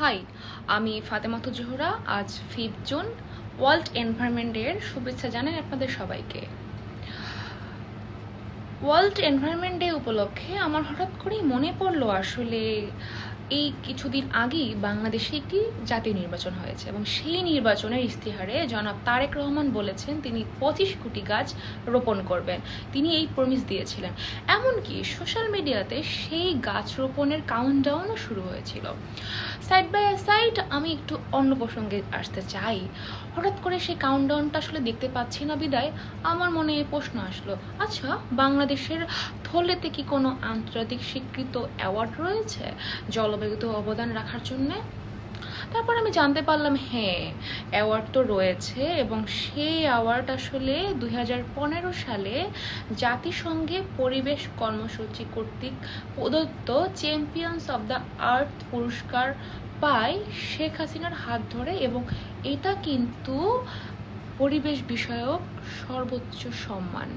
High, আমি ফাতেমাতুজ জোহরা। আজ 5 June world environment day এর শুভেচ্ছা জানাই আপনাদের সবাইকে। ওয়ার্ল্ড এনভায়রনমেন্ট ডে উপলক্ষে আমার হঠাৎ করেই মনে পড়লো আসলে এই কিছুদিন আগেই বাংলাদেশে একটি জাতীয় নির্বাচন হয়েছে এবং সেই নির্বাচনের ইস্তেহারে জনাব তারেক রহমান বলেছেন তিনি 25 কোটি গাছ রোপণ করবেন। তিনি এই প্রমিস দিয়েছিলেন। এমনকি সোশ্যাল মিডিয়াতে সেই গাছ রোপণের কাউন্টডাউনও শুরু হয়েছিল। সাইড বাই সাইড আমি একটু অন্য প্রসঙ্গে আসতে চাই। হঠাৎ করে সেই কাউন্টডাউনটা আসলে দেখতে পাচ্ছি না বিদায় আমার মনে এই প্রশ্ন আসলো, আচ্ছা বাংলাদেশের থলেতে কি কোনো আন্তর্জাতিক স্বীকৃত অ্যাওয়ার্ড রয়েছে জলবায়ুতে অবদান রাখার জন্য? তারপর আমি জানতে পারলাম হ্যাঁ, অ্যাওয়ার্ড তো রয়েছে এবং সেই অ্যাওয়ার্ড আসলে 2015 সালে জাতিসংঘে পরিবেশ কর্মসূচি কর্তৃক প্রদত্ত চ্যাম্পিয়ন্স অব দ্য আর্থ পুরস্কার পায় শেখ হাসিনার হাত ধরে, এবং এটা কিন্তু পরিবেশ বিষয়ক সর্বোচ্চ সম্মান।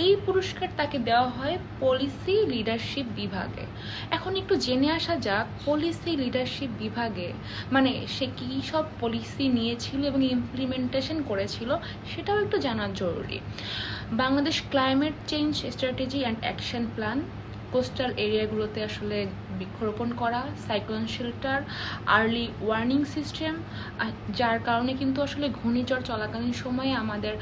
এই পুরস্কার তাকে দেওয়া হয় পলিসি লিডারশিপ বিভাগে। এখন একটু জেনে আসা যাক পলিসি লিডারশিপ বিভাগে মানে সে কী সব পলিসি নিয়েছিল এবং ইমপ্লিমেন্টেশন করেছিল সেটাও একটু জানা জরুরি। Bangladesh climate change strategy and action plan, coastal এরিয়াগুলোতে আসলে বৃক্ষরোপণ করা, cyclone shelter, early warning system, যার কারণে কিন্তু আসলে ঘূর্ণিঝড় চলাকালীন সময়ে আমাদের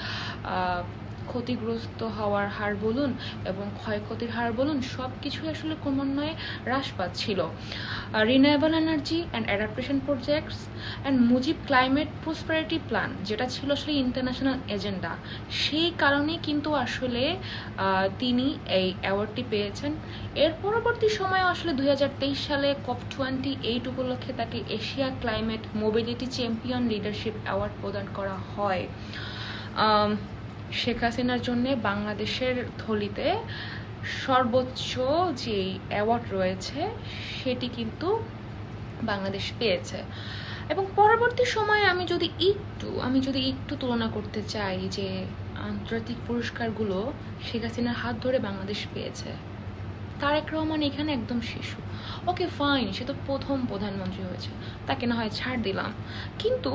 ক্ষতিগ্রস্ত হওয়ার হার বলুন এবং ক্ষয়ক্ষতির হার বলুন সব কিছুই আসলে ক্রমান্বয়ে হ্রাস পাচ্ছিল। Renewable energy and adaptation projects and Mujib climate prosperity plan, যেটা ছিল আসলে ইন্টারন্যাশনাল এজেন্ডা, সেই কারণেই কিন্তু আসলে তিনি এই অ্যাওয়ার্ডটি পেয়েছেন। এর পরবর্তী সময়ে আসলে 2023 সালে COP28 উপলক্ষে তাকে Asia climate mobility champion leadership award প্রদান করা হয়। শেখ হাসিনার জন্যে বাংলাদেশের থলিতে সর্বোচ্চ যে অ্যাওয়ার্ড রয়েছে সেটি কিন্তু বাংলাদেশ পেয়েছে। এবং পরবর্তী সময়ে আমি যদি একটু তুলনা করতে চাই যে আন্তর্জাতিক পুরস্কারগুলো শেখ হাসিনার হাত ধরে বাংলাদেশ পেয়েছে, তারেক রহমান এখানে একদম শিশু। ওকে ফাইন, সে তো প্রথম প্রধানমন্ত্রী হয়েছে, তাকে না হয় ছাড় দিলাম, কিন্তু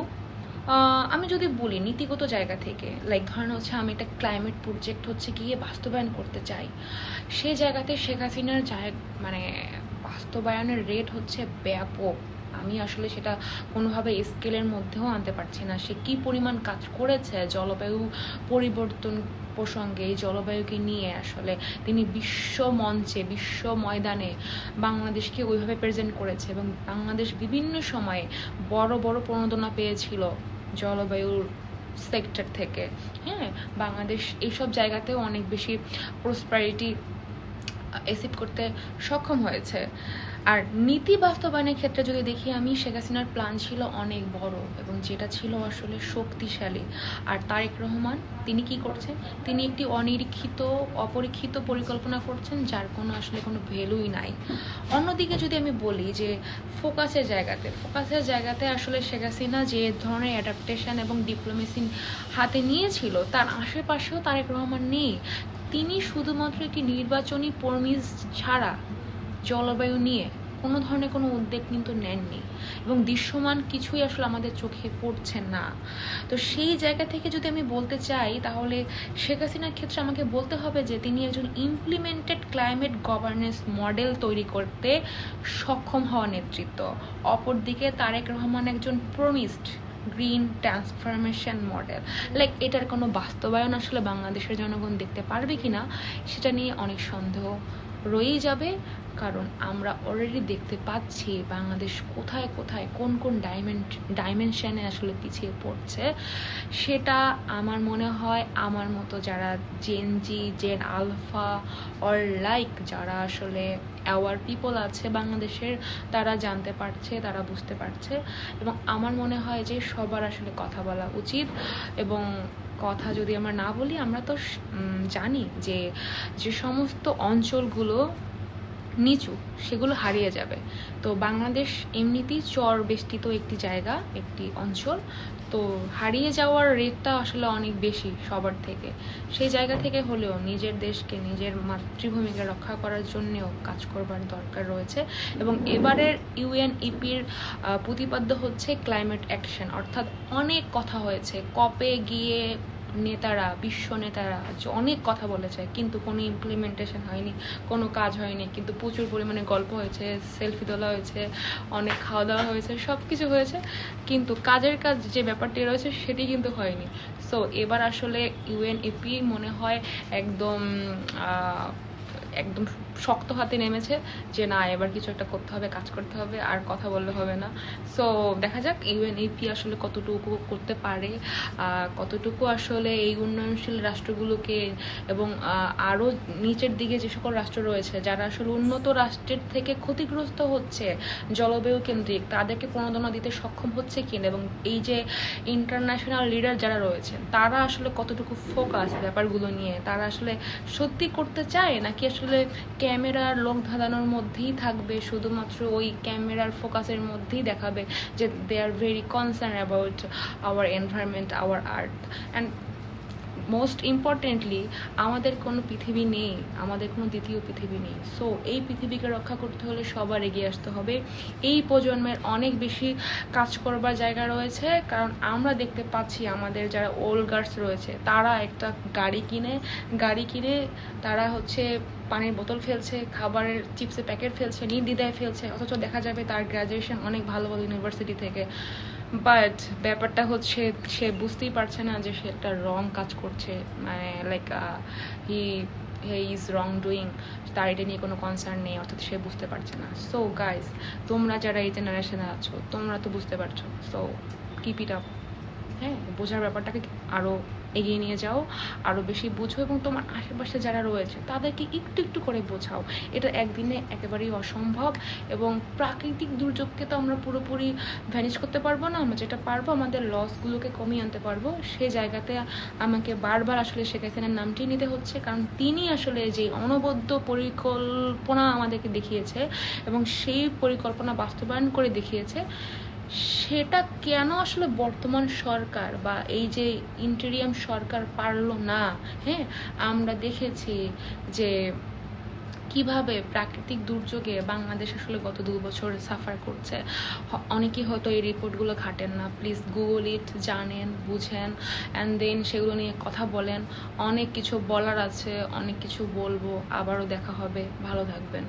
আমি যদি বলি নীতিগত জায়গা থেকে, লাইক ধরেন হচ্ছে আমি একটা ক্লাইমেট প্রজেক্ট হচ্ছে গিয়ে বাস্তবায়ন করতে চাই, সেই জায়গাতে শেখ হাসিনার মানে বাস্তবায়নের রেট হচ্ছে ব্যাপক। আমি আসলে সেটা কোনোভাবে স্কেলের মধ্যেও আনতে পারছি না। সে কি পরিমাণ কাজ করেছে জলবায়ু পরিবর্তন প্রসঙ্গে, এই জলবায়ুকে নিয়ে আসলে তিনি বিশ্ব মঞ্চে, বিশ্ব ময়দানে বাংলাদেশকে ওইভাবে প্রেজেন্ট করেছে এবং বাংলাদেশ বিভিন্ন সময়ে বড় বড় প্রণোদনা পেয়েছিল জলবায়ুর সেক্টর থেকে। হ্যাঁ, বাংলাদেশ এইসব জায়গাতেও অনেক বেশি প্রসপারিটি অ্যাচিভ করতে সক্ষম হয়েছে। আর নীতি বাস্তবায়নের ক্ষেত্রে যদি দেখি আমি, শেখ হাসিনার প্ল্যান ছিল অনেক বড় এবং যেটা ছিল আসলে শক্তিশালী। আর তারেক রহমান তিনি কি করছেন, তিনি একটি অনিরীক্ষিত অপরীক্ষিত পরিকল্পনা করছেন যার কোনো আসলে কোনো ভ্যালুই নাই। অন্যদিকে যদি আমি বলি যে ফোকাসের জায়গাতে আসলে শেখ হাসিনা যে ধরনের অ্যাডাপ্টেশন এবং ডিপ্লোমেসি হাতে নিয়েছিল তার আশেপাশেও তারেক রহমান নেই। তিনি শুধুমাত্র একটি নির্বাচনী প্রমিস ছাড়া জলবায়ু নিয়ে কোনো ধরনের কোনো উদ্যোগ কিন্তু নেননি এবং দৃশ্যমান কিছুই আসলে আমাদের চোখে পড়ছে না। তো সেই জায়গা থেকে যদি আমি বলতে চাই তাহলে শেখ হাসিনার ক্ষেত্রে আমাকে বলতে হবে যে তিনি একজন ইমপ্লিমেন্টেড ক্লাইমেট গভর্নেন্স মডেল তৈরি করতে সক্ষম হওয়া নেতৃত্ব। অপরদিকে তারেক রহমান একজন promised green transformation model. Like এটার কোনো বাস্তবায়ন আসলে বাংলাদেশের জনগণ দেখতে পারবে কিনা সেটা নিয়ে অনেক সন্দেহ রয়েই যাবে, কারণ আমরা অলরেডি দেখতে পাচ্ছি বাংলাদেশ কোথায় কোথায় কোন কোন ডাইমেনশনে আসলে পিছিয়ে পড়ছে। সেটা আমার মনে হয় আমার মতো যারা জেন আলফা অর লাইক যারা আসলে অ্যাওয়ার পিপল আছে বাংলাদেশের, তারা জানতে পারছে, তারা বুঝতে পারছে। এবং আমার মনে হয় যে সবার আসলে কথা বলা উচিত। এবং কথা যদি আমরা না বলি, আমরা তো জানি যে সমস্ত অঞ্চলগুলো নিচু সেগুলো হারিয়ে যাবে। তো বাংলাদেশ এমনিতেই চর বেষ্টিত একটি জায়গা, একটি অঞ্চল। তো হারিয়ে যাওয়ার রেটটা আসলে অনেক বেশি সবার থেকে। সেই জায়গা থেকে হলেও নিজের দেশকে, নিজের মাতৃভূমিকে রক্ষা করার জন্যেও কাজ করবার দরকার রয়েছে। এবং এবারের ইউএনইপির প্রতিপাদ্য হচ্ছে ক্লাইমেট অ্যাকশন, অর্থাৎ অনেক কথা হয়েছে কপে গিয়ে, নেতারা, বিশ্ব নেতারা অনেক কথা বলেছে, কিন্তু কোনো ইমপ্লিমেন্টেশন হয়নি, কোনো কাজ হয়নি। কিন্তু প্রচুর পরিমাণে গল্প হয়েছে, সেলফি তোলা হয়েছে, অনেক খাওয়া দাওয়া হয়েছে, সব কিছু হয়েছে, কিন্তু কাজের কাজ যে ব্যাপারটি রয়েছে সেটি কিন্তু হয়নি। সো এবার আসলে ইউএনইপি মনে হয় একদম একদম শক্ত হাতে নেমেছে যে না, এবার কিছু একটা করতে হবে, কাজ করতে হবে, আর কথা বললে হবে না। সো দেখা যাক ইউএনইপি আসলে কতটুকু করতে পারে, কতটুকু আসলে এই উন্নয়নশীল রাষ্ট্রগুলোকে এবং আরও নিচের দিকে যে সকল রাষ্ট্র রয়েছে যারা আসলে উন্নত রাষ্ট্রের থেকে ক্ষতিগ্রস্ত হচ্ছে জলবায়ু কেন্দ্রিক, তাদেরকে প্রণোদনা দিতে সক্ষম হচ্ছে কিনা, এবং এই যে ইন্টারন্যাশনাল লিডার যারা রয়েছে তারা আসলে কতটুকু ফোকাস ব্যাপারগুলো নিয়ে, তারা আসলে সত্যি করতে চায় নাকি আসলে ক্যামেরার লোক ধাঁধানোর মধ্যেই থাকবে, শুধুমাত্র ওই ক্যামেরার ফোকাসের মধ্যেই দেখাবে যে they are very concern about our environment, our earth. And most importantly আমাদের কোনো পৃথিবী নেই, আমাদের কোনো দ্বিতীয় পৃথিবী নেই। সো এই পৃথিবীকে রক্ষা করতে হলে সবার এগিয়ে আসতে হবে। এই প্রজন্মের অনেক বেশি কাজ করবার জায়গা রয়েছে, কারণ আমরা দেখতে পাচ্ছি আমাদের যারা ওল্ড গার্লস রয়েছে তারা একটা গাড়ি কিনে তারা হচ্ছে পানির বোতল ফেলছে, খাবারের চিপসের প্যাকেট ফেলছে, নির্দ্বিধায় ফেলছে, অথচ দেখা যাবে তার গ্র্যাজুয়েশন অনেক ভালো ভালো ইউনিভার্সিটি থেকে। বাট ব্যাপারটা হচ্ছে সে বুঝতেই পারছে না যে সে একটা রং কাজ করছে, মানে like he is wrong doing, তার এটা নিয়ে কোনো কনসার্ন নেই, অর্থাৎ সে বুঝতে পারছে না। সো গাইজ, তোমরা যারা এই জেনারেশনে আছো তোমরা তো বুঝতে পারছো। So keep it up. হ্যাঁ, বোঝার ব্যাপারটাকে আরও এগিয়ে নিয়ে যাও, আরও বেশি বোঝো, এবং তোমার আশেপাশে যারা রয়েছে তাদেরকে একটু একটু করে বোঝাও। এটা একদিনে একেবারেই অসম্ভব, এবং প্রাকৃতিক দুর্যোগকে তো আমরা পুরোপুরি ভ্যানিশ করতে পারবো না। আমরা যেটা পারবো আমাদের লসগুলোকে কমিয়ে আনতে পারবো। সে জায়গাতে আমাকে বারবার আসলে শেখ হাসিনার নামটি নিতে হচ্ছে, কারণ তিনি আসলে যে অনবদ্য পরিকল্পনা আমাদেরকে দেখিয়েছে এবং সেই পরিকল্পনা বাস্তবায়ন করে দেখিয়েছে, সেটা কেন আসলে বর্তমান সরকার বা এই যে ইন্টেরিয়াম সরকার পারলো না। হ্যাঁ, আমরা দেখেছি যে কিভাবে প্রাকৃতিক দুর্যোগে বাংলাদেশ আসলে গত 2 বছর সাফার করছে। অনেকেই হয়তো এই রিপোর্টগুলো ঘাটেন না, প্লিজ গুগল ইট, জানেন, বুঝেন, অ্যান্ড দেন সেগুলো নিয়ে কথা বলেন। অনেক কিছু বলার আছে, অনেক কিছু বলবো। আবারও দেখা হবে, ভালো থাকবেন।